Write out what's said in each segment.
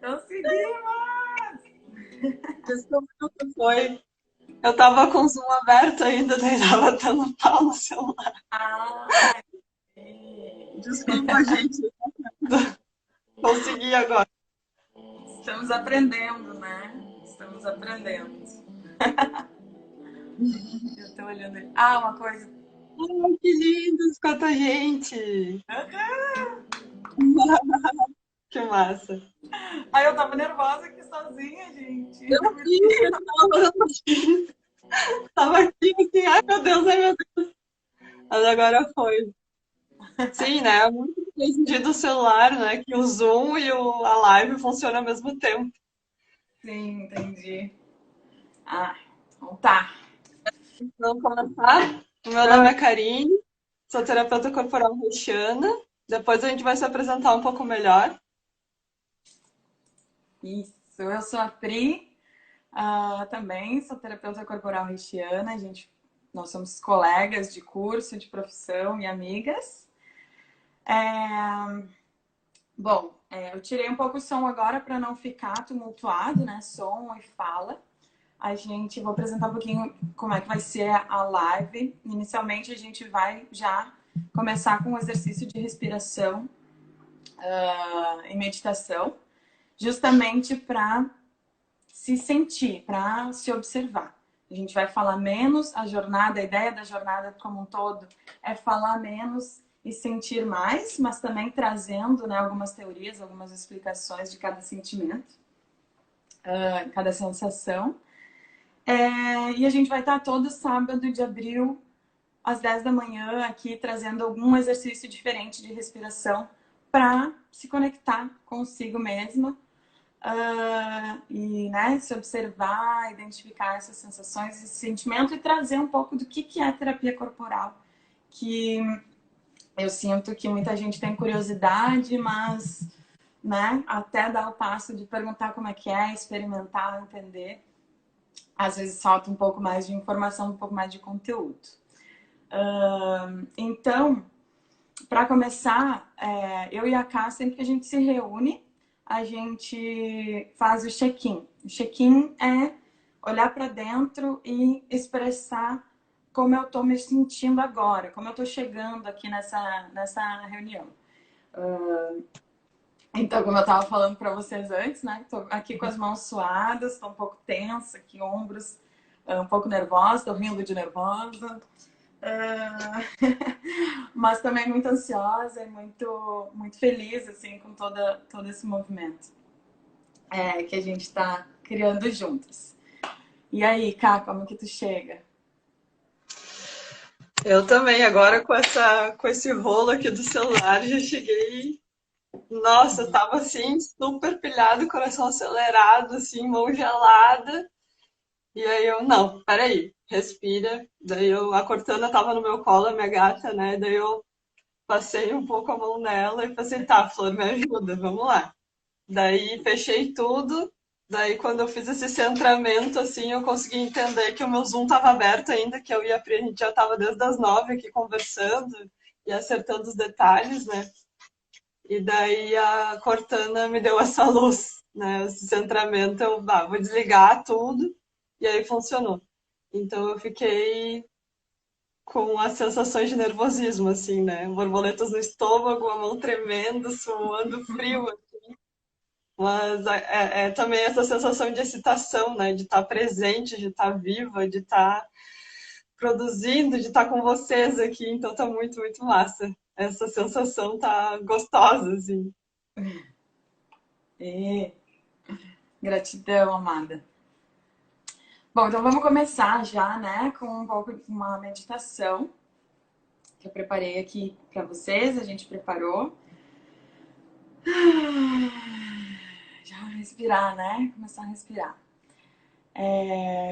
Conseguimos! Desculpa o que foi. Eu tava com o Zoom aberto ainda, daí tava dando pau no celular. Ah, Desculpa, gente. Consegui agora. estamos aprendendo, né? Estamos aprendendo. Eu tô olhando ali. Ah, uma coisa. Ai, que lindos, quanta gente! Que massa. Ai, eu tava nervosa aqui sozinha, gente. Eu vi, eu tava aqui, tava aqui assim, ai meu Deus, mas agora foi. Sim, né? É muito hoje do celular, né? Que o Zoom e a live funcionam ao mesmo tempo. Sim, entendi. Ah, então tá. Vamos começar? O meu nome Ah, é Karine, sou terapeuta corporal haitiana. Depois a gente vai se apresentar um pouco melhor. isso, eu sou a Pri, também sou terapeuta corporal haitiana. Nós somos colegas de curso, de profissão e amigas. Bom, eu tirei um pouco o som agora para não ficar tumultuado, né? Som e fala. Vou apresentar um pouquinho como é que vai ser a live. Inicialmente, a gente vai já começar com um exercício de respiração e meditação, justamente para se sentir, para se observar. A gente vai falar menos, a ideia da jornada como um todo é falar menos e sentir mais, mas também trazendo, né, algumas teorias, algumas explicações de cada sentimento, cada sensação. E a gente vai estar todo sábado de abril, às 10 da manhã, aqui trazendo algum exercício diferente de respiração para se conectar consigo mesma e, né, se observar, identificar essas sensações, esse sentimento e trazer um pouco do que é terapia corporal, que eu sinto que muita gente tem curiosidade, mas, né, até dar o passo de perguntar como é, experimentar, entender, às vezes falta um pouco mais de informação, um pouco mais de conteúdo. Então, para começar, eu e a Ká, sempre que a gente se reúne, a gente faz o check-in. O check-in é olhar para dentro e expressar como eu estou me sentindo agora, como eu estou chegando aqui nessa reunião. Então, como eu estava falando para vocês antes, né? Estou aqui com as mãos suadas, estou um pouco tensa, aqui, ombros um pouco nervosa, estou rindo de nervosa. Mas também muito ansiosa e muito feliz assim com todo esse movimento que a gente está criando juntos. E aí, Cá, como que tu chega? Eu também, agora com esse rolo aqui do celular, já cheguei. Nossa, eu tava assim, super pilhado, coração acelerado, assim, mão gelada. E aí eu, não, peraí, respira. A Cortana tava no meu colo, a minha gata, né? Daí eu passei um pouco a mão nela e falei assim, tá, Flor, me ajuda, vamos lá. Daí fechei tudo. Daí quando eu fiz esse centramento, assim, eu consegui entender que o meu Zoom tava aberto ainda, que eu ia, a gente já tava desde as 9 aqui conversando e acertando os detalhes, né? E daí a Cortana me deu essa luz, né? Esse centramento, eu vou desligar tudo, e aí funcionou. Então eu fiquei com as sensações de nervosismo, assim, né? Borboletas no estômago, a mão tremendo, suando frio. Mas é também essa sensação de excitação, né? De estar presente, de estar viva, de estar produzindo, de estar com vocês aqui. Então tá muito, muito massa. Essa sensação tá gostosa, assim. E gratidão, amada. Bom, então vamos começar já, né, com um pouco de uma meditação que eu preparei aqui para vocês. A gente preparou. Já respirar, né? Começar a respirar.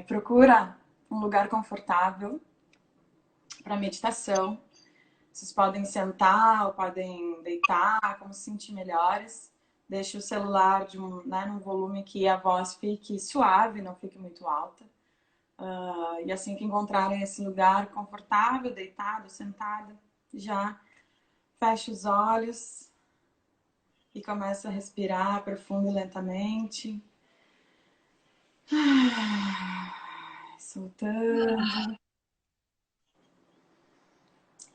Procura um lugar confortável para meditação. Vocês podem sentar ou podem deitar, como se sentir melhores. Deixe o celular num volume que a voz fique suave, não fique muito alta. E assim que encontrarem esse lugar confortável, deitado, sentado, já Fecha os olhos e começa a respirar profundo e lentamente. Soltando.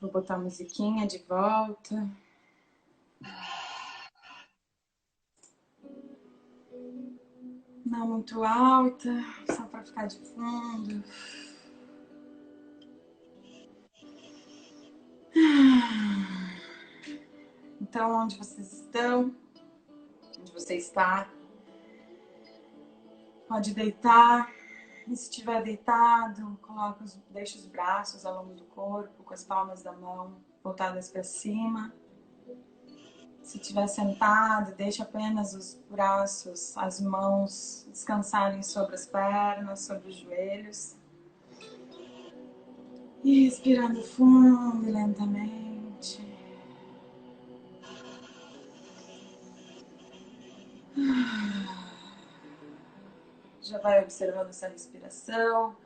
Vou botar a musiquinha de volta. Não muito alta, só para ficar de fundo. Então, onde vocês estão, onde você está, pode deitar. E se estiver deitado, deixa os braços ao longo do corpo, com as palmas da mão voltadas para cima. Se estiver sentado, deixa apenas os braços, as mãos descansarem sobre as pernas, sobre os joelhos. E respirando fundo e lentamente. Já vai observando essa respiração.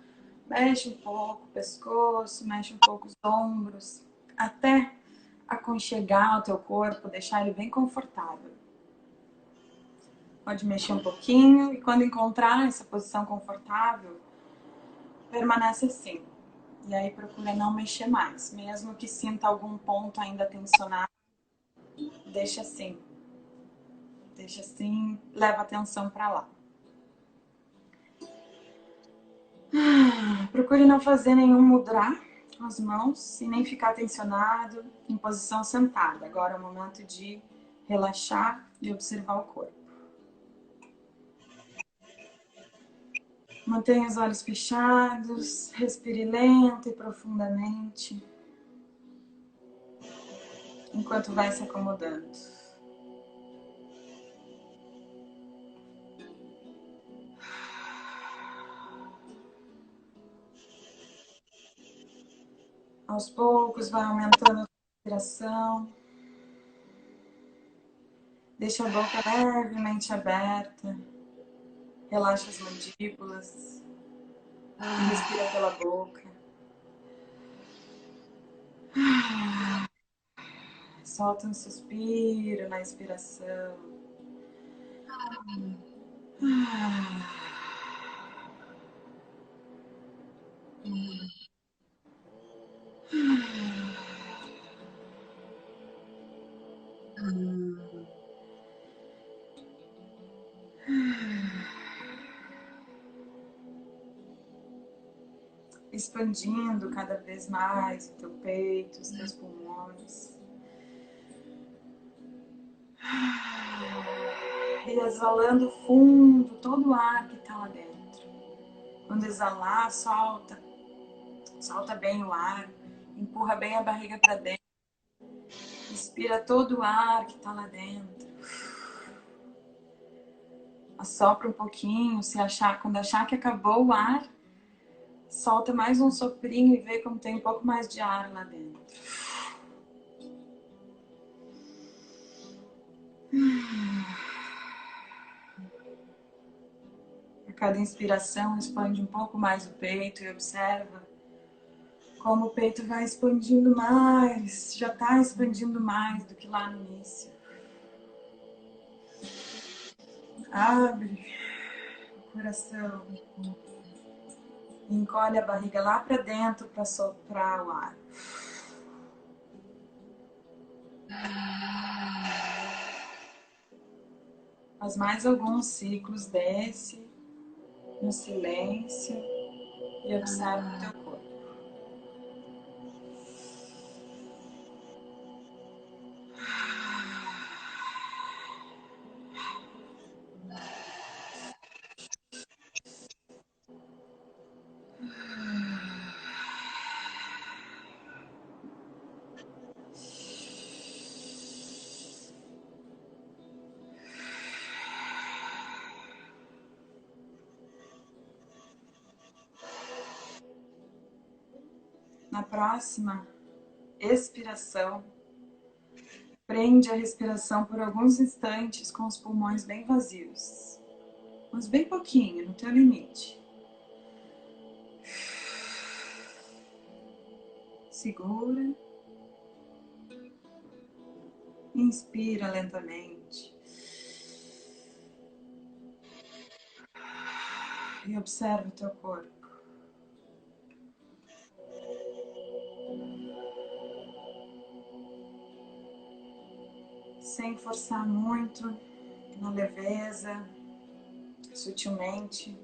Mexe um pouco o pescoço, mexe um pouco os ombros, até aconchegar o teu corpo, deixar ele bem confortável. Pode mexer um pouquinho e quando encontrar essa posição confortável, permanece assim. E aí procura não mexer mais. Mesmo que sinta algum ponto ainda tensionado, deixa assim. Deixa assim, leva a atenção para lá. Procure não fazer nenhum mudra com as mãos e nem ficar tensionado em posição sentada. Agora é o momento de relaxar e observar o corpo. Mantenha os olhos fechados, respire lento e profundamente, enquanto vai se acomodando. Aos poucos vai aumentando a respiração. Deixa a boca levemente aberta. Relaxa as mandíbulas. E respira pela boca. Solta um suspiro na expiração. Expandindo cada vez mais o teu peito, os teus pulmões. E exalando fundo todo o ar que está lá dentro. Quando exalar, solta. Solta bem o ar. Empurra bem a barriga para dentro. Inspira todo o ar que está lá dentro. Assopra um pouquinho. Quando achar que acabou o ar, solta mais um soprinho e vê como tem um pouco mais de ar lá dentro. A cada inspiração, expande um pouco mais o peito e observa como o peito vai expandindo mais, já está expandindo mais do que lá no início. Abre o coração. Encolhe a barriga lá para dentro para soprar o ar. Faz mais alguns ciclos, desce no silêncio e observa o teu corpo. Na próxima expiração, prende a respiração por alguns instantes com os pulmões bem vazios. Mas bem pouquinho, no teu limite. Segura. Inspira lentamente. E observa o teu corpo. Sem forçar muito, na leveza, sutilmente.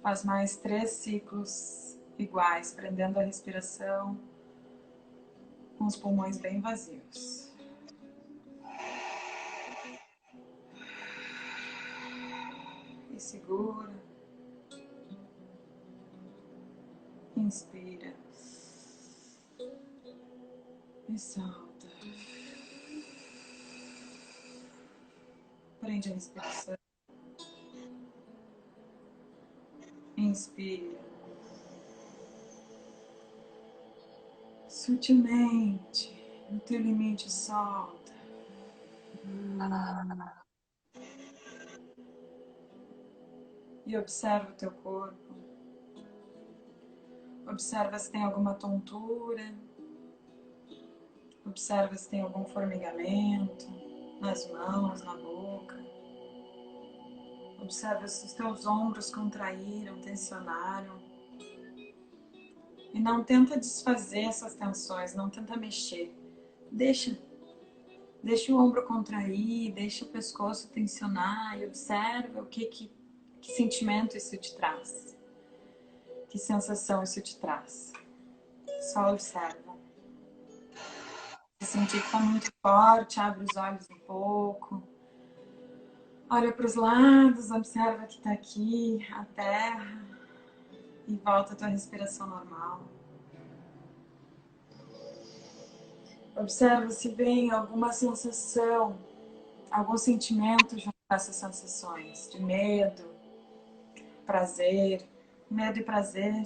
Faz mais 3 ciclos iguais, prendendo a respiração, com os pulmões bem vazios. E segura. Inspira. E solta. Prende a respiração. Inspira. Sutilmente, no teu limite, solta. E observa o teu corpo. Observa se tem alguma tontura. Observa se tem algum formigamento nas mãos, na boca. Observa se os teus ombros contraíram, tensionaram. E não tenta desfazer essas tensões, não tenta mexer. Deixa o ombro contrair, deixa o pescoço tensionar e observa que sentimento isso te traz. Que sensação isso te traz. Só observa. Se sentir que está muito forte, abre os olhos um pouco. Olha para os lados, observa que está aqui a terra e volta a tua respiração normal. Observa se vem alguma sensação, algum sentimento junto com essas sensações de medo, prazer, medo e prazer,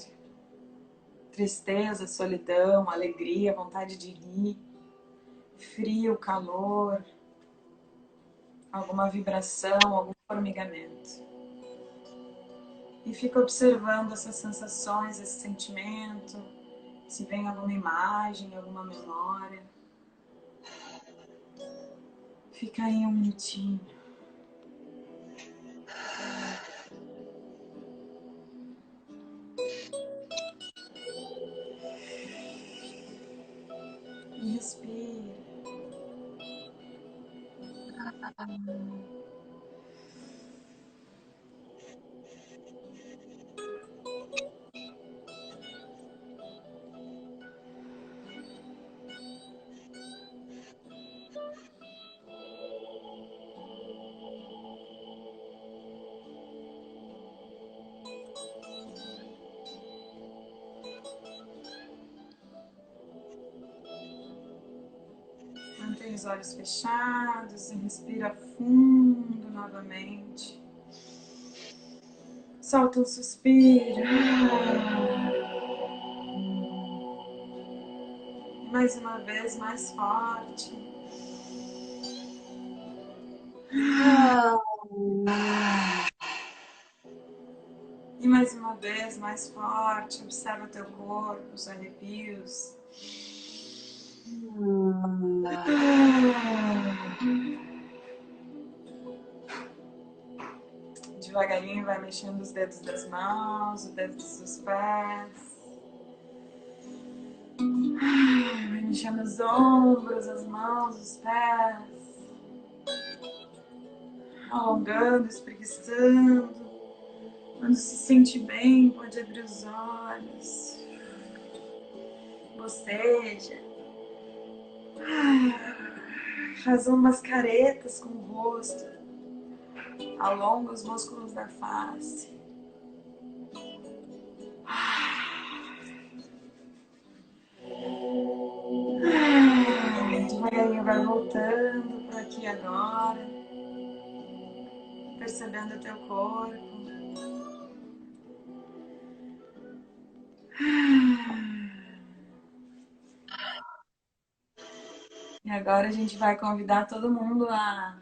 tristeza, solidão, alegria, vontade de rir, frio, calor, alguma vibração, algum formigamento. E fica observando essas sensações, esse sentimento, se vem alguma imagem, alguma memória. Fica aí um minutinho. E respira. Mantém os olhos fechados e respira fundo novamente. Solta um suspiro. Mais uma vez, mais forte. E mais uma vez, mais forte. Observa o teu corpo, os arrepios. Devagarinho vai mexendo os dedos das mãos, os dedos dos pés. Vai mexendo os ombros, as mãos, os pés. Alongando, espreguiçando. Quando se sente bem, pode abrir os olhos. Boceja. Faz umas caretas com o rosto. Alonga os músculos da face. Devagarinho vai voltando para aqui agora. Percebendo o teu corpo. E agora a gente vai convidar todo mundo a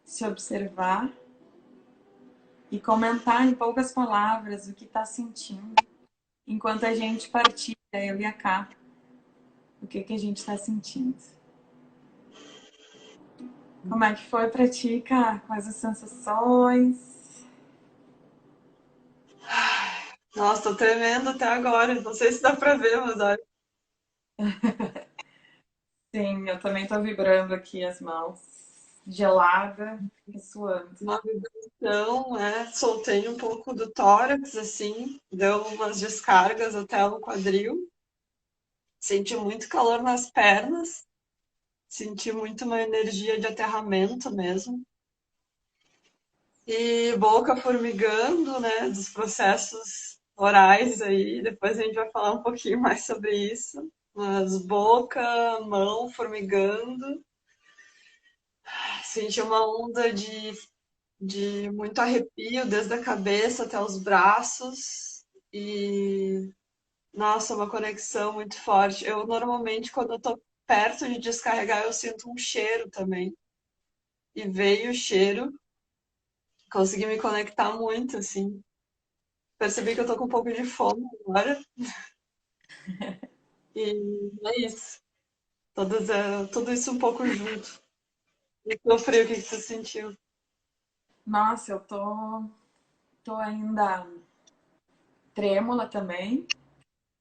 se observar e comentar em poucas palavras o que está sentindo, enquanto a gente partilha, eu e a Cá, o que a gente está sentindo. Como é que foi pra ti, cara? Quais as sensações? Nossa, tô tremendo até agora. Não sei se dá pra ver, mas olha, Sim, eu também tô vibrando aqui as mãos. Gelada e suando. uma vibração, né? Soltei um pouco do tórax, assim, deu umas descargas até o quadril. Senti muito calor nas pernas, senti muito uma energia de aterramento mesmo. E boca formigando, né? Dos processos orais aí. Depois a gente vai falar um pouquinho mais sobre isso. Mas boca, mão formigando. Senti uma onda de muito arrepio, desde a cabeça até os braços. E, nossa, uma conexão muito forte. Eu normalmente, quando eu tô perto de descarregar, eu sinto um cheiro também. E veio o cheiro, consegui me conectar muito, assim. Percebi que eu tô com um pouco de fome agora. E é isso. Tudo isso um pouco junto. E o frio, o que que você sentiu? Nossa, tô ainda trêmula também.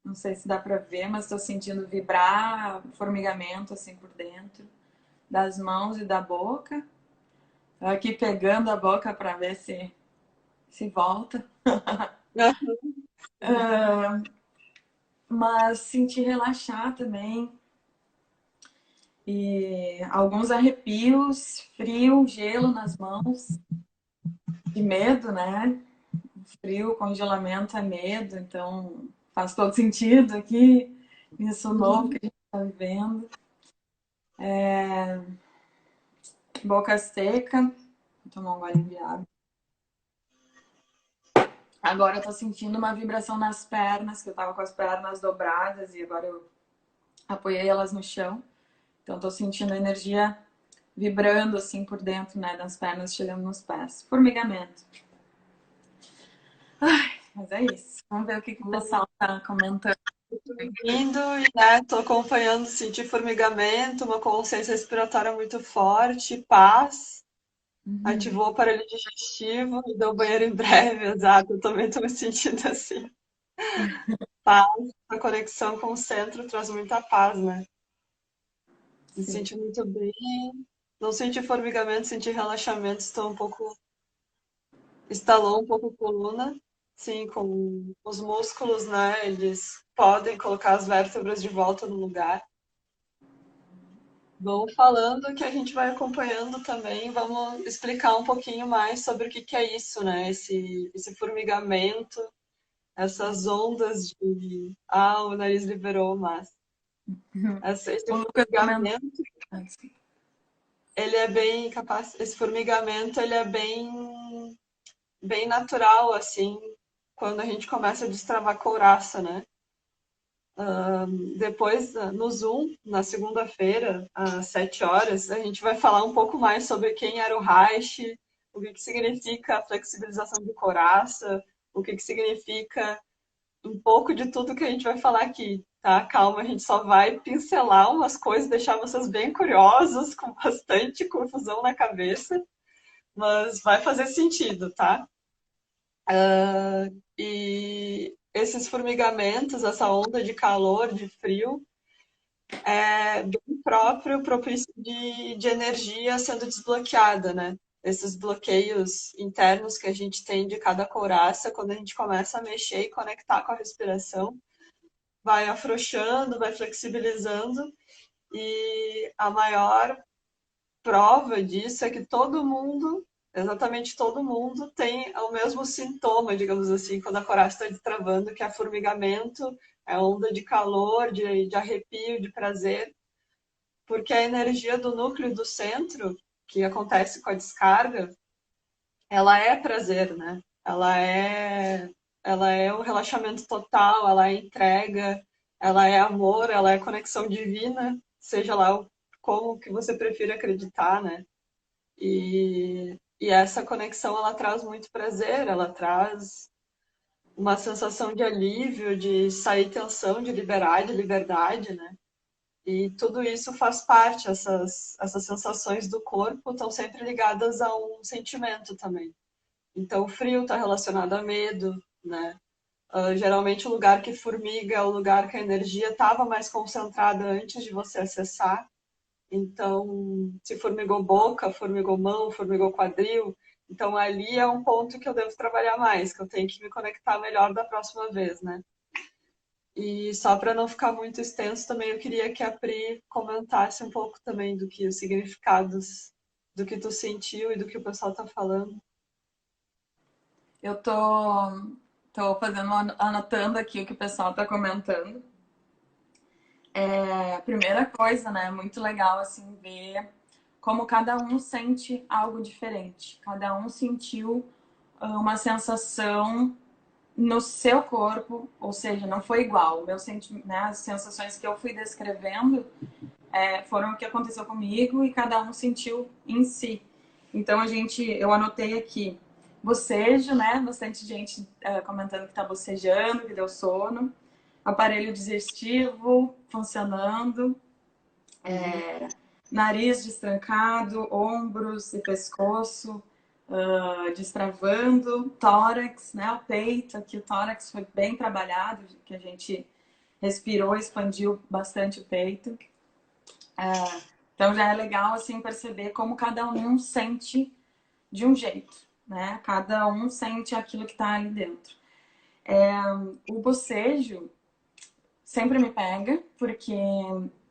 Não sei se dá pra ver, mas tô sentindo vibrar formigamento assim por dentro das mãos e da boca. Tô aqui pegando a boca pra ver se volta. Ah, mas senti relaxar também. E alguns arrepios, frio, gelo nas mãos, de medo, né? Frio, congelamento é medo, então faz todo sentido aqui, isso novo que a gente está vivendo. Boca seca, vou tomar um gole de água. Agora eu tô sentindo uma vibração nas pernas, que eu tava com as pernas dobradas e agora eu apoiei elas no chão. Então tô sentindo a energia vibrando assim por dentro, né, das pernas, chegando nos pés. Formigamento. Mas é isso. Vamos ver o que o pessoal tá comentando. Indo e, né, tô acompanhando, senti formigamento, uma consciência respiratória muito forte, paz, Uhum. ativou o aparelho digestivo, me deu banheiro em breve, exato, eu também tô me sentindo assim. Paz, a conexão com o centro traz muita paz, né? Me Sim. senti muito bem, não senti formigamento, senti relaxamento, estou um pouco, estalou um pouco a coluna, sim, com os músculos, né, eles podem colocar as vértebras de volta no lugar. Vão falando que a gente vai acompanhando também, vamos explicar um pouquinho mais sobre o que que é isso, né? Esse formigamento, essas ondas de. Ah, o nariz liberou, mas esse O Lucas comentou. formigamento, ele é bem capaz, esse formigamento, ele é bem natural, assim, quando a gente começa a destravar couraça, né? Depois, no Zoom, na segunda-feira, às 7 horas, a gente vai falar um pouco mais sobre quem era o Reich, o que que significa a flexibilização de coraça, o que que significa um pouco de tudo que a gente vai falar aqui, tá? Calma, a gente só vai pincelar umas coisas, deixar vocês bem curiosos, com bastante confusão na cabeça, mas vai fazer sentido, tá? E esses formigamentos, essa onda de calor, de frio, é bem próprio, propício de energia sendo desbloqueada, né? Esses bloqueios internos que a gente tem de cada couraça, quando a gente começa a mexer e conectar com a respiração, vai afrouxando, vai flexibilizando, e a maior prova disso é que todo mundo, exatamente todo mundo, tem o mesmo sintoma, digamos assim, quando a coraça está destravando, que é formigamento, é onda de calor, de arrepio, de prazer, porque a energia do núcleo do centro, que acontece com a descarga, ela é prazer, né? Ela é o relaxamento total, ela é entrega, ela é amor, ela é conexão divina, seja lá como que você prefira acreditar, né? E essa conexão, ela traz muito prazer, ela traz uma sensação de alívio, de sair tensão, de liberar, de liberdade, né? E tudo isso faz parte, essas sensações do corpo estão sempre ligadas a um sentimento também. Então, o frio está relacionado a medo, né? Geralmente o lugar que formiga é o lugar que a energia estava mais concentrada antes de você acessar. Então, se formigou boca, formigou mão, formigou quadril, então ali é um ponto que eu devo trabalhar mais, que eu tenho que me conectar melhor da próxima vez, né? E só para não ficar muito extenso também, eu queria que a Pri comentasse um pouco também do que os significados do que tu sentiu e do que o pessoal tá falando. Eu tô fazendo, anotando aqui o que o pessoal tá comentando. A primeira coisa, né? Muito legal, assim, ver como cada um sente algo diferente. Cada um sentiu uma sensação no seu corpo, ou seja, não foi igual. Né, as sensações que eu fui descrevendo foram o que aconteceu comigo e cada um sentiu em si. Então eu anotei aqui bocejo, né? Bastante gente comentando que tá bocejando, que deu sono. Aparelho digestivo funcionando, nariz destrancado, ombros e pescoço destravando, tórax, né? O peito, aqui o tórax foi bem trabalhado, que a gente respirou, expandiu bastante o peito. Então já é legal assim perceber como cada um sente de um jeito, né? Cada um sente aquilo que está ali dentro. O bocejo sempre me pega porque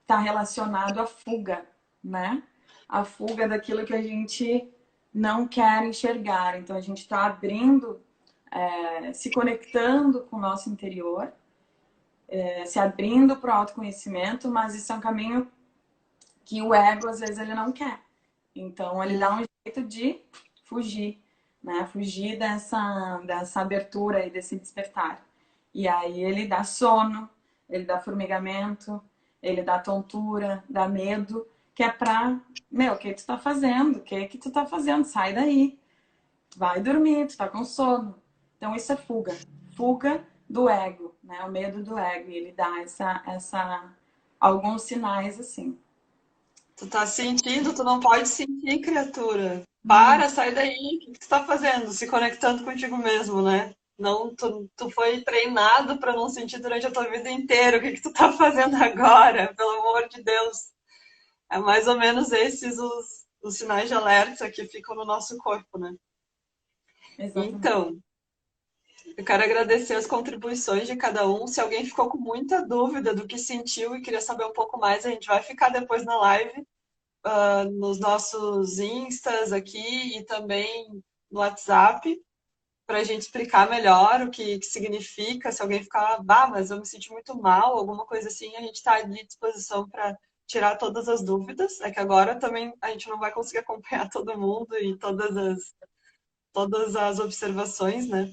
está relacionado à fuga, né? A fuga daquilo que a gente não quer enxergar. Então a gente está abrindo, se conectando com o nosso interior, se abrindo para o autoconhecimento, mas isso é um caminho que o ego às vezes ele não quer. Então ele dá um jeito de fugir, né? Fugir dessa abertura e desse despertar. E aí ele dá sono, ele dá formigamento, ele dá tontura, dá medo, que é pra, meu, o que tu tá fazendo? O que tu tá fazendo? Sai daí. Vai dormir, tu tá com sono. Então isso é fuga. Fuga do ego, né? O medo do ego. E ele dá alguns sinais assim. Tu tá sentindo, tu não pode sentir, criatura. Para, sai daí. O que tu tá fazendo? Se conectando contigo mesmo, né? Não, tu foi treinado para não sentir durante a tua vida inteira. O que tu tá fazendo agora? Pelo amor de Deus. É mais ou menos esses os sinais de alerta que ficam no nosso corpo, né? Exatamente. Então, eu quero agradecer as contribuições de cada um. Se alguém ficou com muita dúvida do que sentiu e queria saber um pouco mais, a gente vai ficar depois na live, nos nossos instas aqui e também no WhatsApp, para a gente explicar melhor o que significa. Se alguém ficar, mas eu me senti muito mal, alguma coisa assim, a gente está ali à disposição para tirar todas as dúvidas. É que agora também a gente não vai conseguir acompanhar todo mundo e todas as observações, né?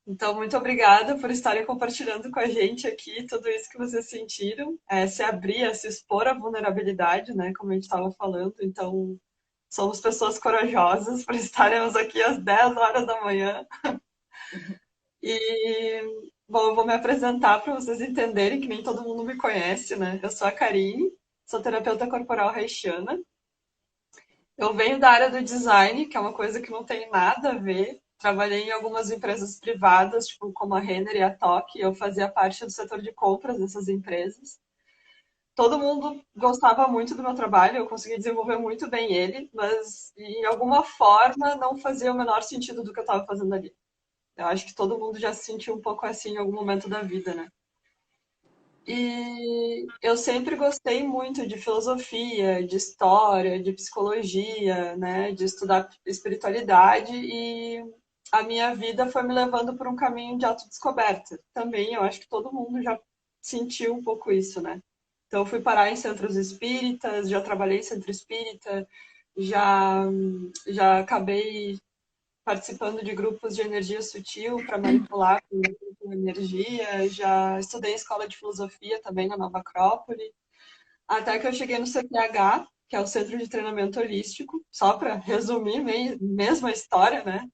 Então, muito obrigada por estarem compartilhando com a gente aqui tudo isso que vocês sentiram, se abrir, se expor à vulnerabilidade, né, como a gente estava falando. Então, somos pessoas corajosas por estarmos aqui às 10 horas da manhã. E, bom, eu vou me apresentar para vocês entenderem que nem todo mundo me conhece, né? Eu sou a Karine, sou terapeuta corporal haitiana. Eu venho da área do design, que é uma coisa que não tem nada a ver. Trabalhei em algumas empresas privadas, tipo como a Renner e a Toque. Eu fazia parte do setor de compras dessas empresas. Todo mundo gostava muito do meu trabalho, eu consegui desenvolver muito bem ele, mas em alguma forma não fazia o menor sentido do que eu estava fazendo ali. Eu acho que todo mundo já se sentiu um pouco assim em algum momento da vida, né? E eu sempre gostei muito de filosofia, de história, de psicologia, né, de estudar espiritualidade e a minha vida foi me levando por um caminho de autodescoberta. Também eu acho que todo mundo já sentiu um pouco isso, né? Então eu fui parar em centros espíritas, já trabalhei em centro espírita, já já acabei participando de grupos de energia sutil para manipular com energia, já estudei em escola de filosofia também na Nova Acrópole, até que eu cheguei no CTH, que é o Centro de Treinamento Holístico, só para resumir mesmo a história, né?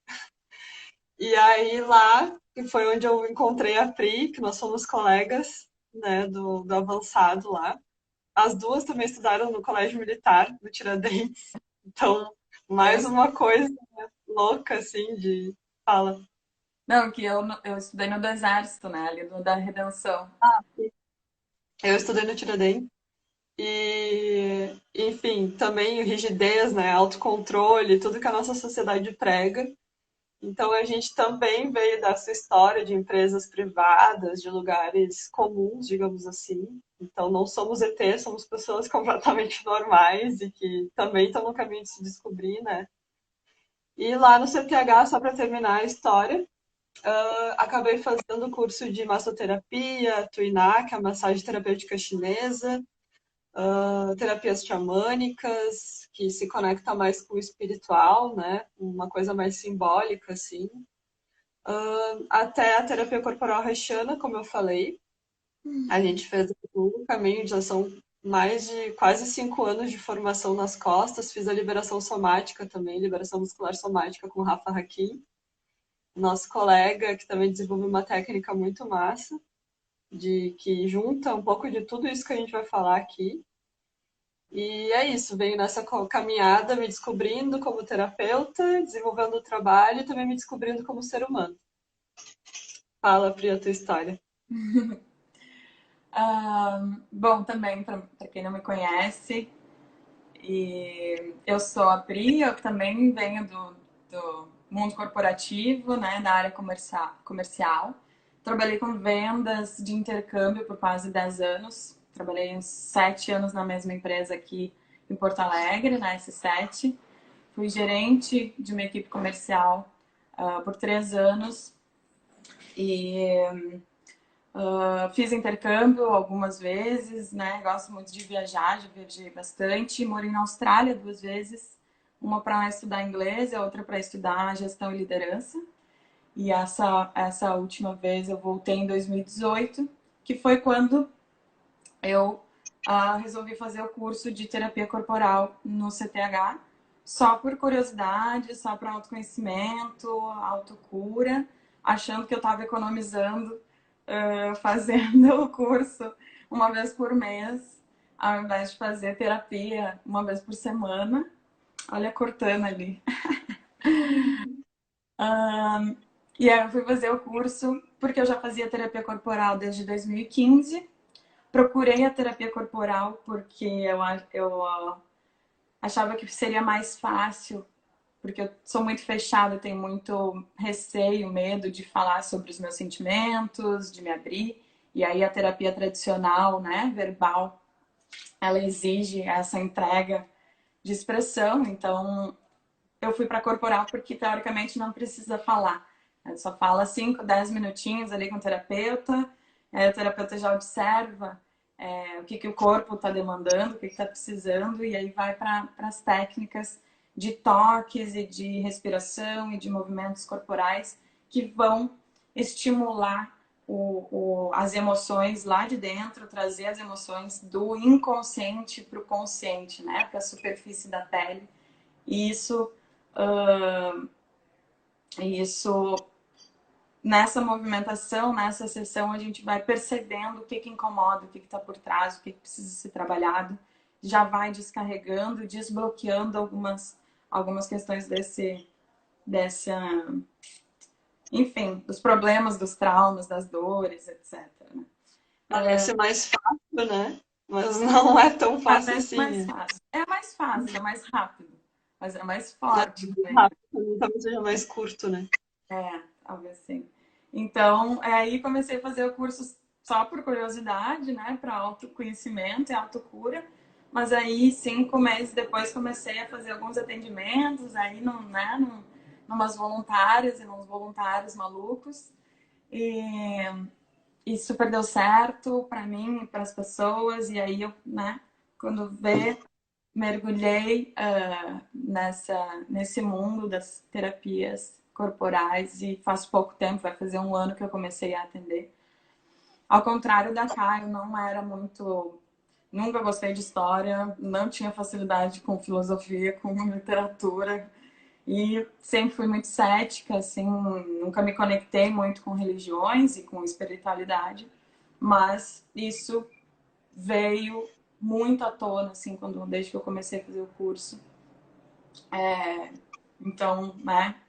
E aí lá que foi onde eu encontrei a Pri, que nós somos colegas, né, do avançado lá. As duas também estudaram no Colégio Militar, no Tiradentes. Então, Eu, mais uma coisa louca, assim, de fala. não, que eu estudei no do Exército, né? Ali do, da Redenção. Eu estudei no Tiradentes. E, enfim, também rigidez, né, autocontrole, tudo que a nossa sociedade prega. Então, a gente também veio dessa história de empresas privadas, de lugares comuns, digamos assim. Então, não somos ET, somos pessoas completamente normais e que também estão no caminho de se descobrir, né? E lá no CTH, só para terminar a história, acabei fazendo o curso de massoterapia, Tuiná, que é a massagem terapêutica chinesa, terapias xamânicas, que se conecta mais com o espiritual, né? Uma coisa mais simbólica, assim. Até a terapia corporal haitiana, como eu falei. A gente fez o caminho, já são mais de quase 5 anos de formação nas costas. Fiz a liberação somática também, liberação muscular somática com o Rafa Hakim, nosso colega, que também desenvolve uma técnica muito massa, de que junta um pouco de tudo isso que a gente vai falar aqui. E é isso, venho nessa caminhada me descobrindo como terapeuta, desenvolvendo o trabalho e também me descobrindo como ser humano. Fala, Pri, a tua história. Bom, também, para quem não me conhece, e eu sou a Pri, eu também venho do mundo corporativo, né, da área comercial. Trabalhei com vendas de intercâmbio por quase 10 anos. Trabalhei uns 7 anos na mesma empresa aqui em Porto Alegre, na S7. Fui gerente de uma equipe comercial por 3 anos e fiz intercâmbio algumas vezes, né? Gosto muito de viajar, já viajei bastante. Morei na Austrália 2 vezes, uma para estudar inglês e a outra para estudar gestão e liderança. E essa última vez eu voltei em 2018, que foi quando eu resolvi fazer o curso de terapia corporal no CTH, só por curiosidade, só para autoconhecimento, autocura, achando que eu estava economizando fazendo o curso uma vez por mês, ao invés de fazer terapia uma vez por semana. Olha a Cortana ali. E aí eu fui fazer o curso porque eu já fazia terapia corporal desde 2015. Procurei a terapia corporal porque eu achava que seria mais fácil, porque eu sou muito fechada, tenho muito receio, medo de falar sobre os meus sentimentos, de me abrir. E aí a terapia tradicional, né, verbal, ela exige essa entrega de expressão. Então, eu fui para corporal porque teoricamente não precisa falar. Só fala 5, 10 minutinhos ali com o terapeuta. O terapeuta já observa o que o corpo está demandando, o que está precisando, e aí vai para as técnicas de toques e de respiração e de movimentos corporais que vão estimular as emoções lá de dentro, trazer as emoções do inconsciente para o consciente, né? Para a superfície da pele. E isso, nessa movimentação, nessa sessão, a gente vai percebendo o que incomoda, o que está por trás, o que precisa ser trabalhado. Já vai descarregando, desbloqueando algumas questões dessa, enfim, dos problemas, dos traumas, das dores, etc. Né? Parece mais fácil, né? Mas não é tão fácil Parece assim. mais fácil. É mais fácil, é mais rápido, mas é mais É forte muito também. rápido, talvez seja mais curto, né? Talvez sim. Então, aí comecei a fazer o curso só por curiosidade, né, para autoconhecimento e autocura. Mas aí, 5 meses depois, comecei a fazer alguns atendimentos, aí, numas voluntárias e nos voluntários malucos. E, e super deu certo para mim e para as pessoas. E aí, eu, né, quando vê, mergulhei nesse mundo das terapias corporais e faz pouco tempo, vai fazer 1 ano que eu comecei a atender. Ao contrário da Kai, eu não era muito. Nunca gostei de história, não tinha facilidade com filosofia, com literatura e sempre fui muito cética, assim, nunca me conectei muito com religiões e com espiritualidade. mas isso veio muito à tona, assim, desde que eu comecei a fazer o curso. Então, né,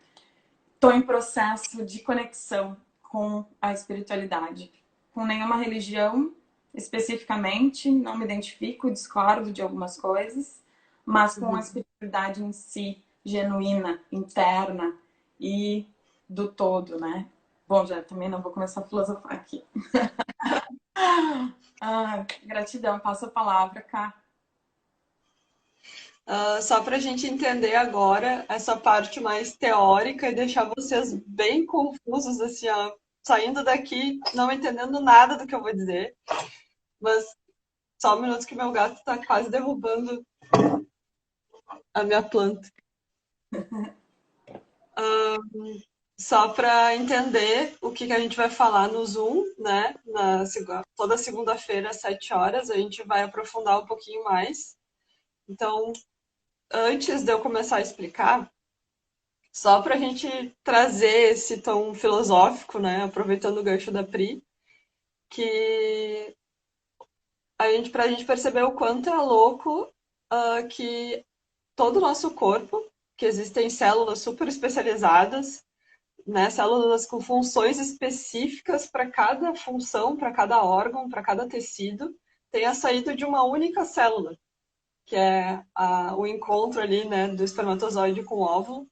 estou em processo de conexão com a espiritualidade. Com nenhuma religião especificamente, não me identifico, discordo de algumas coisas, mas com a espiritualidade em si, genuína, interna e do todo, né? Bom, já também não vou começar a filosofar aqui. Gratidão, passo a palavra, Cá. Só para a gente entender agora essa parte mais teórica e deixar vocês bem confusos, assim, ó, saindo daqui não entendendo nada do que eu vou dizer. Mas só um minuto que meu gato está quase derrubando a minha planta. Só para entender o que a gente vai falar no Zoom, né? Toda segunda-feira, às 7 horas, a gente vai aprofundar um pouquinho mais. Então, antes de eu começar a explicar, só para a gente trazer esse tom filosófico, né? Aproveitando o gancho da Pri, que para a gente perceber o quanto é louco que todo o nosso corpo, que existem células super especializadas, né? Células com funções específicas para cada função, para cada órgão, para cada tecido, tenha saído de uma única célula, que é o encontro ali, né, do espermatozoide com o óvulo.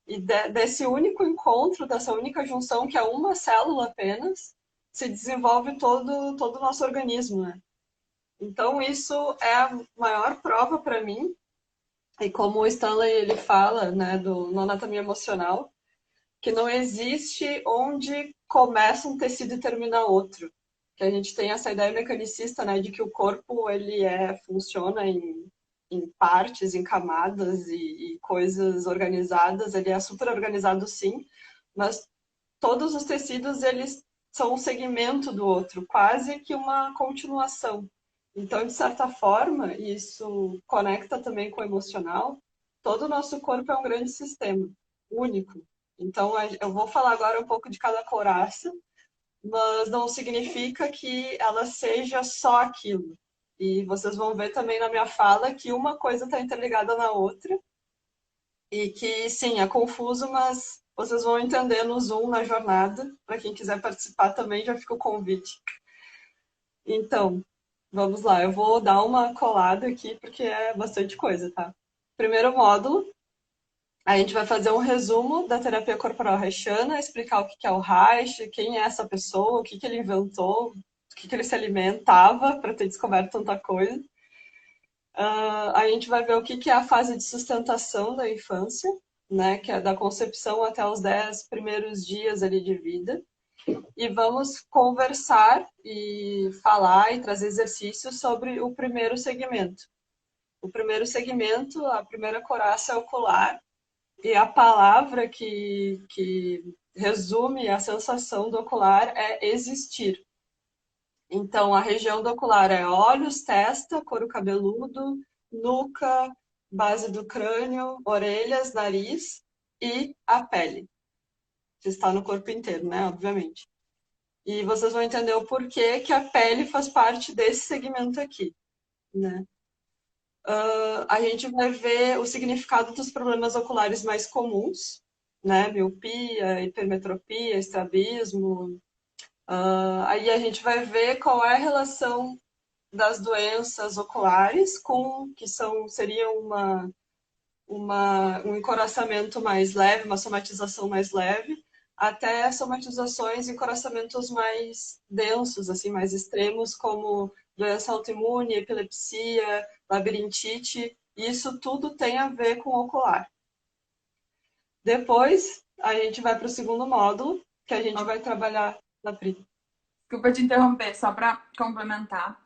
E desse único encontro, dessa única junção, que é uma célula apenas, se desenvolve todo o nosso organismo, né? Então, isso é a maior prova para mim, e como o Stanley ele fala, né, no Anatomia Emocional, que não existe onde começa um tecido e termina outro. Que a gente tem essa ideia mecanicista, né, de que o corpo ele funciona em partes, em camadas e coisas organizadas. Ele é super organizado, sim, mas todos os tecidos eles são um segmento do outro, quase que uma continuação. Então, de certa forma, isso conecta também com o emocional. Todo o nosso corpo é um grande sistema, único. Então, eu vou falar agora um pouco de cada coraça, mas não significa que ela seja só aquilo. E vocês vão ver também na minha fala que uma coisa está interligada na outra e que, sim, é confuso, mas vocês vão entender no Zoom, na jornada. Para quem quiser participar também, já fica o convite. Então, vamos lá. Eu vou dar uma colada aqui, porque é bastante coisa, tá? Primeiro módulo, a gente vai fazer um resumo da terapia corporal haitiana, explicar o que é o Reich, quem é essa pessoa, o que ele inventou, o que ele se alimentava para ter descoberto tanta coisa. A gente vai ver o que é a fase de sustentação da infância, né, que é da concepção até os 10 primeiros dias ali de vida. E vamos conversar e falar e trazer exercícios sobre o primeiro segmento. O primeiro segmento, a primeira coraça ocular, e a palavra que resume a sensação do ocular é existir. Então, a região do ocular é olhos, testa, couro cabeludo, nuca, base do crânio, orelhas, nariz e a pele, que está no corpo inteiro, né? Obviamente. E vocês vão entender o porquê que a pele faz parte desse segmento aqui, né? A gente vai ver o significado dos problemas oculares mais comuns, né? Miopia, hipermetropia, estrabismo. Aí a gente vai ver qual é a relação das doenças oculares seria um encoraçamento mais leve, uma somatização mais leve, até somatizações e encoraçamentos mais densos, assim, mais extremos, como doença autoimune, epilepsia, labirintite. Isso tudo tem a ver com o ocular. Depois, a gente vai para o segundo módulo, que a gente vai trabalhar na Pri. Desculpa te interromper, só para complementar.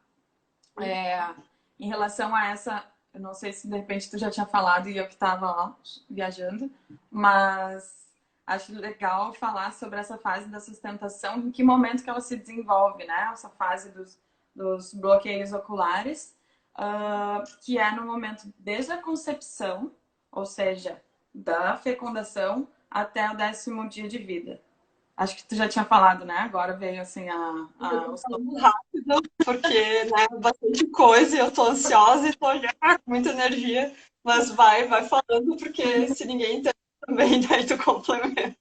Em relação a essa, eu não sei se de repente tu já tinha falado e eu que estava viajando, mas acho legal falar sobre essa fase da sustentação, em que momento que ela se desenvolve, né? Essa fase dos bloqueios oculares, que é no momento desde a concepção, ou seja, da fecundação até o 10º dia de vida. Acho que tu já tinha falado, né? Agora veio assim Eu tô os... falando rápido, porque, né, bastante coisa e eu tô ansiosa e tô já com muita energia. Mas vai falando, porque se ninguém entende também, daí tu complementa.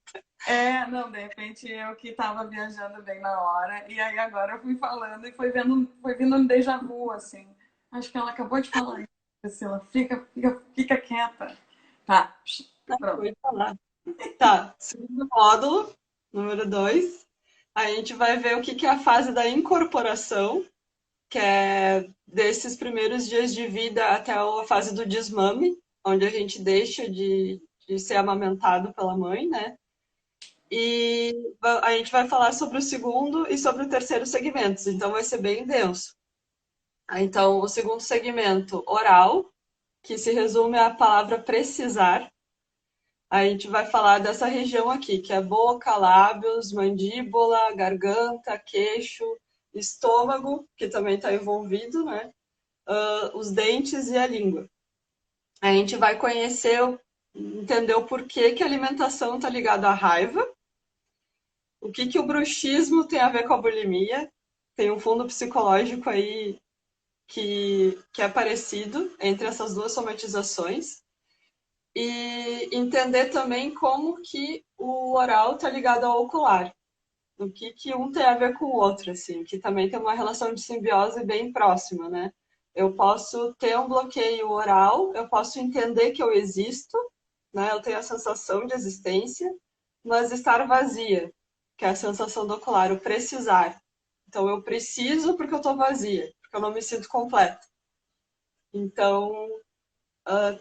Não, de repente eu que tava viajando bem na hora, e aí agora eu fui falando e foi vindo um déjà vu, assim. Acho que ela acabou de falar isso, Priscila. Fica quieta. Tá, pronto. Vou falar. Tá, segundo módulo, número 2, a gente vai ver o que que é a fase da incorporação, que é desses primeiros dias de vida até a fase do desmame, onde a gente deixa de ser amamentado pela mãe, né? E a gente vai falar sobre o segundo e sobre o terceiro segmentos, então vai ser bem denso. Então, o segundo segmento, oral, que se resume à palavra precisar. A gente vai falar dessa região aqui, que é boca, lábios, mandíbula, garganta, queixo, estômago, que também está envolvido, né? Os dentes e a língua. A gente vai conhecer, entender o porquê que a alimentação está ligada à raiva, o que que o bruxismo tem a ver com a bulimia. Tem um fundo psicológico aí que é parecido entre essas duas somatizações. E entender também como que o oral está ligado ao ocular. O que que um tem a ver com o outro, assim, que também tem uma relação de simbiose bem próxima, né? Eu posso ter um bloqueio oral, eu posso entender que eu existo, né? Eu tenho a sensação de existência, mas estar vazia, que é a sensação do ocular, o precisar. Então eu preciso porque eu estou vazia, porque eu não me sinto completa. Então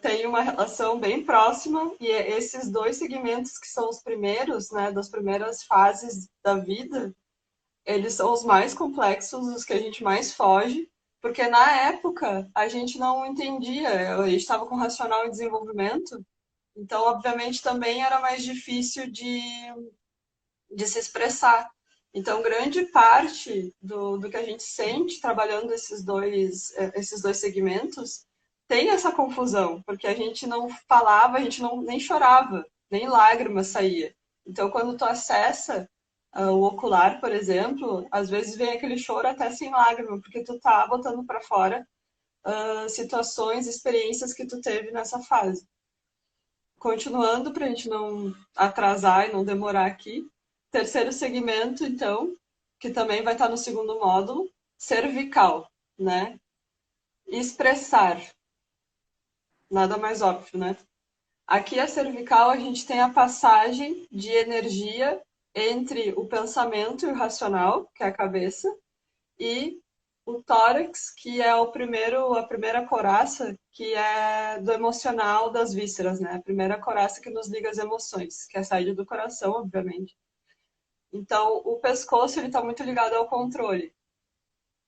tem uma relação bem próxima e esses dois segmentos que são os primeiros, né, das primeiras fases da vida, eles são os mais complexos, os que a gente mais foge, porque na época a gente não entendia, a gente estava com racional em desenvolvimento, então obviamente também era mais difícil de se expressar. Então, grande parte do que a gente sente trabalhando esses dois segmentos tem essa confusão, porque a gente não falava, a gente não, nem chorava, nem lágrima saía. Então, quando tu acessa o ocular, por exemplo, às vezes vem aquele choro até sem lágrima, porque tu tá botando para fora situações, experiências que tu teve nessa fase. Continuando, para a gente não atrasar e não demorar aqui, terceiro segmento, então, que também vai estar no segundo módulo, cervical, né? Expressar, nada mais óbvio, né? Aqui a cervical a gente tem a passagem de energia entre o pensamento e o racional, que é a cabeça, e o tórax, que é a primeira coraça, que é do emocional das vísceras, né? A primeira coraça que nos liga às emoções, que é a saída do coração, obviamente. Então, o pescoço ele está muito ligado ao controle.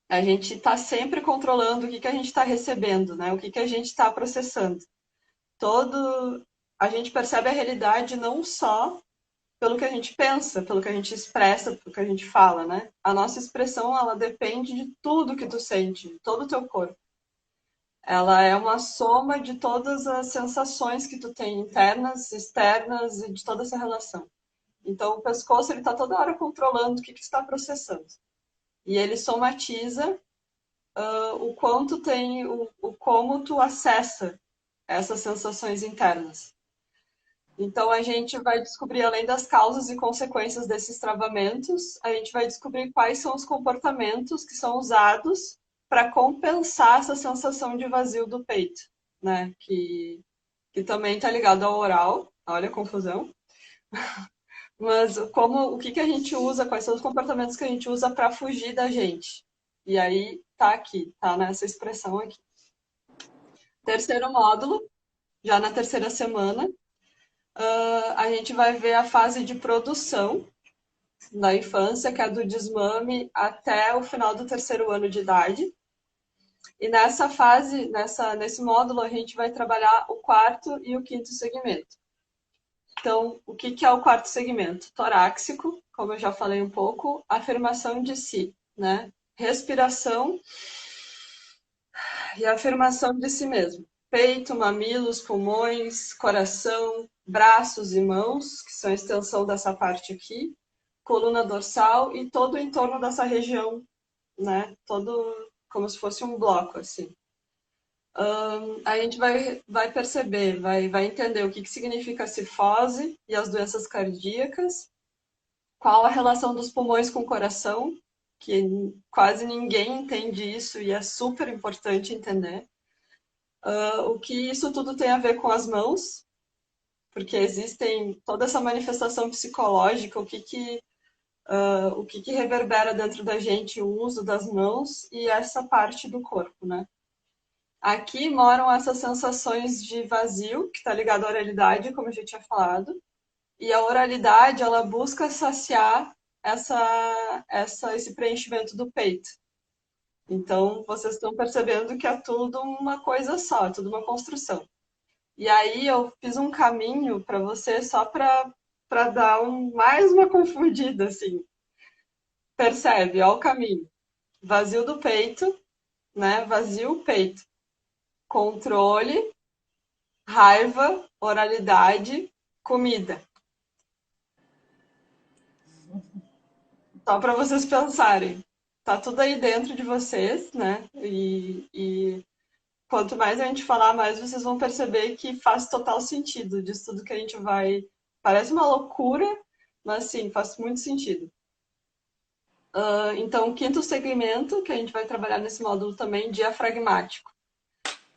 A gente está sempre controlando o que que a gente está recebendo, né? O que que a gente está processando. A gente percebe a realidade não só pelo que a gente pensa, pelo que a gente expressa, pelo que a gente fala, né? A nossa expressão, ela depende de tudo que tu sente, de todo o teu corpo. Ela é uma soma de todas as sensações que tu tem, internas, externas, e de toda essa relação. Então, o pescoço, ele tá toda hora controlando o que que tu está processando. E ele somatiza o quanto tem, o como tu acessa essas sensações internas. Então, a gente vai descobrir, além das causas e consequências desses travamentos, a gente vai descobrir quais são os comportamentos que são usados para compensar essa sensação de vazio do peito, né? Que também está ligado ao oral. Olha a confusão. Mas o que que a gente usa, quais são os comportamentos que a gente usa para fugir da gente? E aí tá aqui, tá nessa expressão aqui. Terceiro módulo, já na terceira semana, a gente vai ver a fase de produção da infância, que é do desmame até o final do terceiro ano de idade. E nessa fase, nesse módulo, a gente vai trabalhar o quarto e o quinto segmento. Então, o que é o quarto segmento? Torácico, como eu já falei um pouco, afirmação de si, né? Respiração e afirmação de si mesmo. Peito, mamilos, pulmões, coração, braços e mãos, que são a extensão dessa parte aqui. coluna dorsal e todo o entorno dessa região, né? Todo como se fosse um bloco, assim. A gente vai perceber, vai entender o que significa a cifose e as doenças cardíacas, qual a relação dos pulmões com o coração, que quase ninguém entende isso e é super importante entender. O que isso tudo tem a ver com as mãos, porque existem toda essa manifestação psicológica, o que reverbera dentro da gente o uso das mãos e essa parte do corpo, né? Aqui moram essas sensações de vazio, que está ligado à oralidade, como eu já tinha falado. E a oralidade, ela busca saciar esse preenchimento do peito. Então, vocês estão percebendo que é tudo uma coisa só, tudo uma construção. E aí eu fiz um caminho para você só para dar mais uma confundida, assim. Percebe, ó o caminho. Vazio do peito, né? Vazio, peito. Controle, raiva, oralidade, comida. Só para vocês pensarem. Tá tudo aí dentro de vocês, né? E quanto mais a gente falar, mais vocês vão perceber que faz total sentido disso tudo que a gente vai. Parece uma loucura, mas sim, faz muito sentido. Então, o quinto segmento que a gente vai trabalhar nesse módulo também, diafragmático.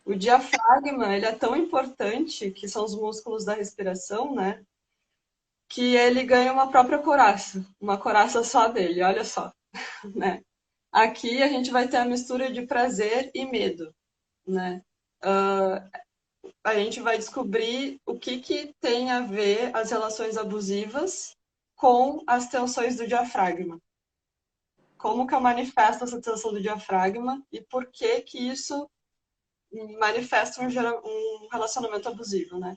O diafragma, ele é tão importante, que são os músculos da respiração, né? Que ele ganha uma própria coraça, uma coraça só dele, olha só, né? Aqui a gente vai ter a mistura de prazer e medo, né? A gente vai descobrir o que tem a ver as relações abusivas com as tensões do diafragma. Como que eu manifesto essa tensão do diafragma e por que isso manifesta um relacionamento abusivo, né?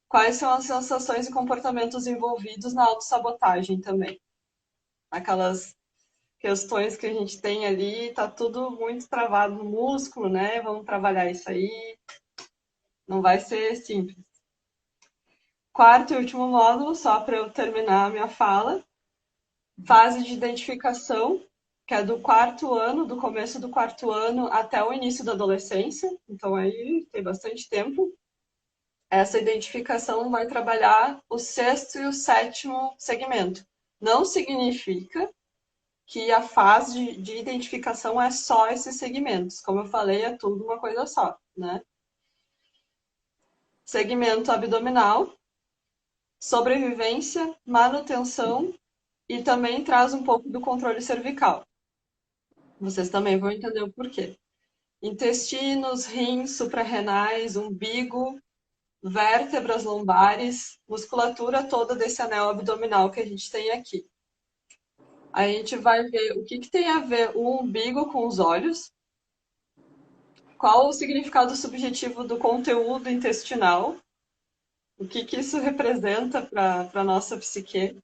Quais são as sensações e comportamentos envolvidos na autossabotagem também. Aquelas questões que a gente tem ali, tá tudo muito travado no músculo, né? Vamos trabalhar isso aí. Não vai ser simples. Quarto e último módulo, só para eu terminar a minha fala. Fase de identificação, que é do quarto ano, do começo do quarto ano até o início da adolescência. Então aí tem bastante tempo. Essa identificação vai trabalhar o sexto e o sétimo segmento. Não significa que a fase de identificação é só esses segmentos. Como eu falei, é tudo uma coisa só, né? Segmento abdominal, sobrevivência, manutenção e também traz um pouco do controle cervical. Vocês também vão entender o porquê. Intestinos, rins, suprarrenais, umbigo, vértebras lombares, musculatura toda desse anel abdominal que a gente tem aqui. A gente vai ver o que tem a ver o umbigo com os olhos, qual o significado subjetivo do conteúdo intestinal, o que isso representa para a nossa psique,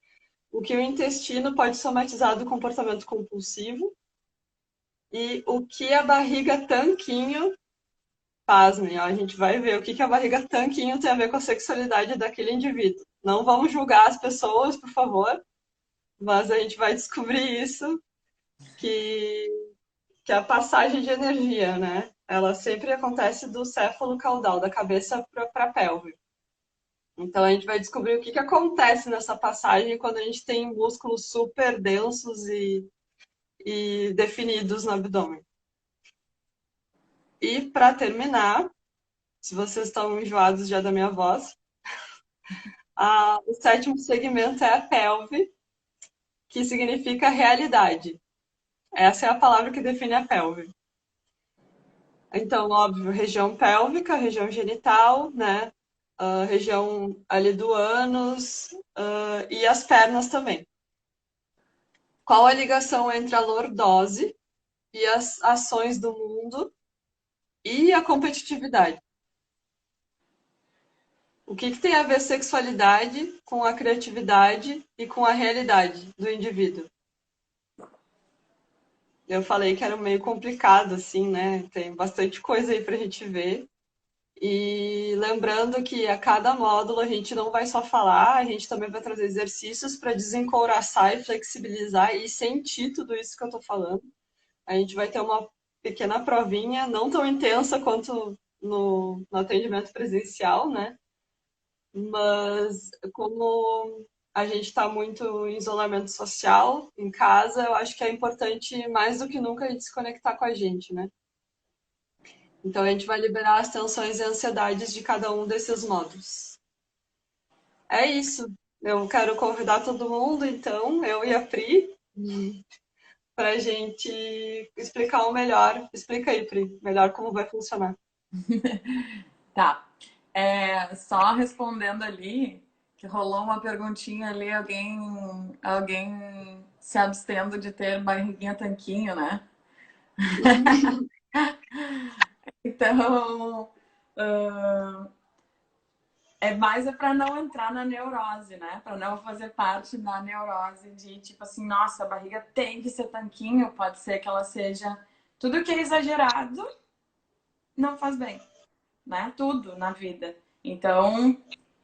o que o intestino pode somatizar do comportamento compulsivo e o que a barriga tanquinho, pasmem, ó, a gente vai ver o que a barriga tanquinho tem a ver com a sexualidade daquele indivíduo. Não vamos julgar as pessoas, por favor, mas a gente vai descobrir isso, que é a passagem de energia, né? Ela sempre acontece do céfalo caudal, da cabeça para a pelve. Então a gente vai descobrir o que acontece nessa passagem quando a gente tem músculos super densos e definidos no abdômen. E para terminar, se vocês estão enjoados já da minha voz, o sétimo segmento é a pelve, que significa realidade. Essa é a palavra que define a pelve. Então, óbvio, região pélvica, região genital, né? Região ali do ânus e as pernas também. Qual a ligação entre a lordose e as ações do mundo e a competitividade? O que tem a ver sexualidade com a criatividade e com a realidade do indivíduo? Eu falei que era meio complicado, assim, né? Tem bastante coisa aí pra gente ver. E lembrando que a cada módulo a gente não vai só falar, a gente também vai trazer exercícios para desencouraçar e flexibilizar e sentir tudo isso que eu estou falando. A gente vai ter uma pequena provinha, não tão intensa quanto no atendimento presencial, né? Mas como a gente está muito em isolamento social, em casa, eu acho que é importante mais do que nunca a gente se conectar com a gente, né? Então a gente vai liberar as tensões e ansiedades de cada um desses módulos. É isso. Eu quero convidar todo mundo, então, eu e a Pri, para a gente explicar o melhor. Explica aí, Pri, melhor como vai funcionar. Tá. Só respondendo ali, que rolou uma perguntinha ali, alguém se abstendo de ter barriguinha tanquinho, né? Então, é mais para não entrar na neurose, né? Para não fazer parte da neurose de tipo assim, nossa, a barriga tem que ser tanquinho, pode ser que ela seja. Tudo que é exagerado não faz bem, né? Tudo na vida. Então,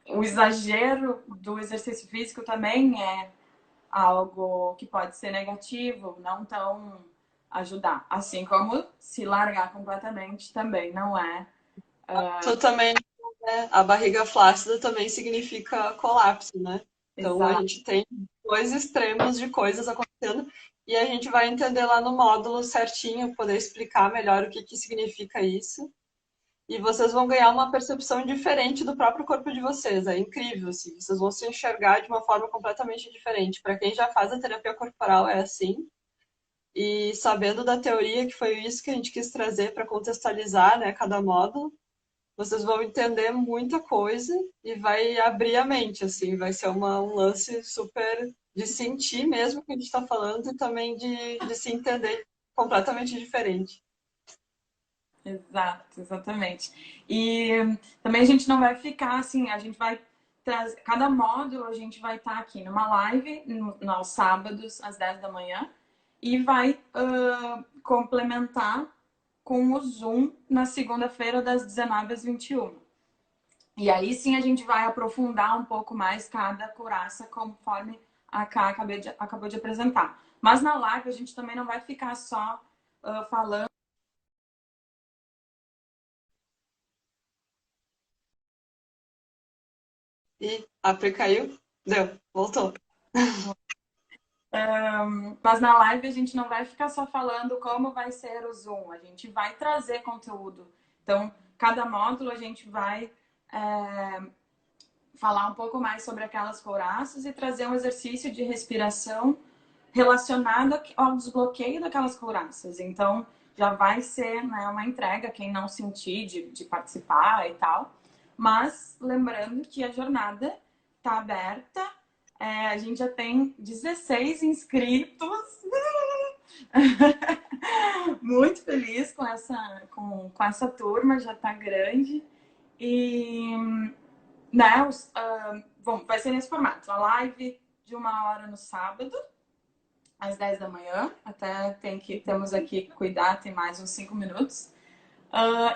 o exagero do exercício físico também é algo que pode ser negativo, não tão ajudar. Assim como se largar completamente também não é. Tu também, né? A barriga flácida também significa colapso, né? Então a Exato. gente tem dois extremos de coisas acontecendo e a gente vai entender lá no módulo certinho, poder explicar melhor o que que significa isso. E vocês vão ganhar uma percepção diferente do próprio corpo de vocês. É incrível, assim. Vocês vão se enxergar de uma forma completamente diferente. Para quem já faz a terapia corporal, é assim. E sabendo da teoria, que foi isso que a gente quis trazer para contextualizar, né, cada módulo, vocês vão entender muita coisa e vai abrir a mente, assim. Vai ser um lance super de sentir mesmo o que a gente está falando e também de se entender completamente diferente. Exato, exatamente. E também a gente não vai ficar assim, a gente vai trazer, cada módulo a gente vai estar aqui numa live aos sábados às 10 da manhã e vai complementar com o Zoom na segunda-feira das 19 às 21. E aí sim a gente vai aprofundar um pouco mais cada couraça conforme a Ká acabou de apresentar. Mas na live a gente também não vai ficar só falando. E a Pri caiu? Deu, voltou. Mas na live a gente não vai ficar só falando como vai ser o Zoom, a gente vai trazer conteúdo. Então, cada módulo a gente vai falar um pouco mais sobre aquelas couraças e trazer um exercício de respiração relacionado ao desbloqueio daquelas couraças. Então, já vai ser, né, uma entrega, quem não sentir de participar e tal. Mas lembrando que a jornada está aberta. A gente já tem 16 inscritos. Muito feliz com essa turma, já está grande. E né, bom, vai ser nesse formato. A live de 1 hora no sábado, às 10 da manhã. Até temos aqui que cuidar, tem mais uns 5 minutos.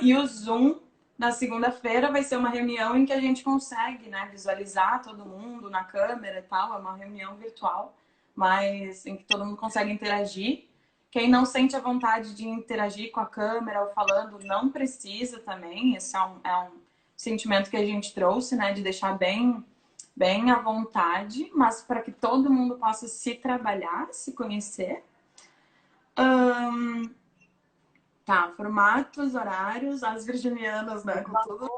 E o Zoom, na segunda-feira, vai ser uma reunião em que a gente consegue, né, visualizar todo mundo na câmera e tal. É uma reunião virtual, mas em que todo mundo consegue interagir. Quem não sente a vontade de interagir com a câmera ou falando, não precisa também. Esse é um sentimento que a gente trouxe, né, de deixar bem à vontade, mas para que todo mundo possa se trabalhar, se conhecer. Tá, formatos, horários, as virginianas, né? Com tudo.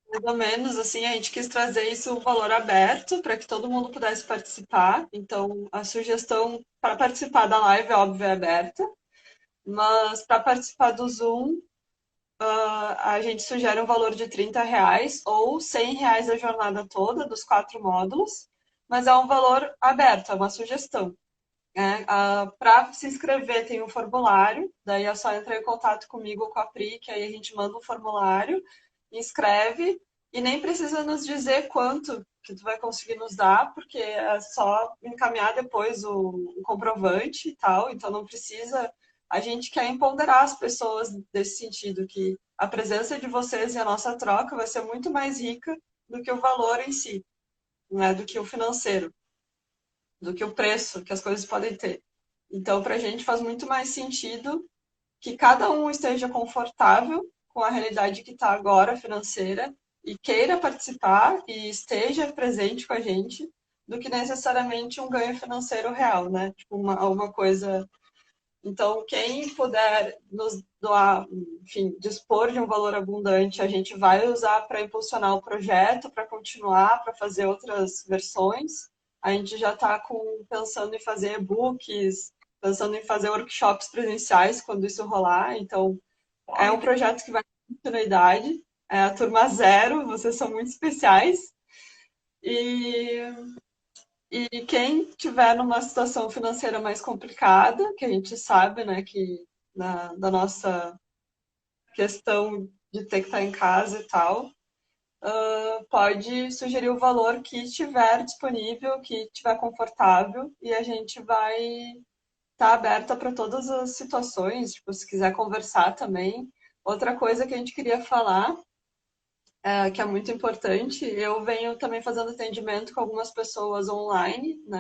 Mais ou menos, assim, a gente quis trazer isso um valor aberto para que todo mundo pudesse participar. Então, a sugestão para participar da live, óbvio, é aberta, mas para participar do Zoom, a gente sugere um valor de R$ 30 ou R$ 100 a jornada toda dos 4 módulos, mas é um valor aberto, é uma sugestão. Né? Para se inscrever tem um formulário, daí é só entrar em contato comigo ou com a Pri, que aí a gente manda um formulário, inscreve e nem precisa nos dizer quanto que tu vai conseguir nos dar, porque é só encaminhar depois o comprovante e tal, então não precisa. A gente quer empoderar as pessoas desse sentido, que a presença de vocês e a nossa troca vai ser muito mais rica do que o valor em si, né? Do que o financeiro, do que o preço que as coisas podem ter. Então, para a gente faz muito mais sentido que cada um esteja confortável com a realidade que está agora financeira e queira participar e esteja presente com a gente, do que necessariamente um ganho financeiro real, né? Tipo, alguma coisa. Então, quem puder nos doar, enfim, dispor de um valor abundante, a gente vai usar para impulsionar o projeto, para continuar, para fazer outras versões. A gente já está pensando em fazer e-books, pensando em fazer workshops presenciais quando isso rolar. Então, é um projeto que vai ter continuidade. É a turma zero, vocês são muito especiais. E quem tiver numa situação financeira mais complicada, que a gente sabe, né, que da nossa questão de ter que estar em casa e tal, pode sugerir o valor que estiver disponível, que estiver confortável, e a gente vai estar aberta para todas as situações, tipo, se quiser conversar também. Outra coisa que a gente queria falar, que é muito importante, eu venho também fazendo atendimento com algumas pessoas online, né?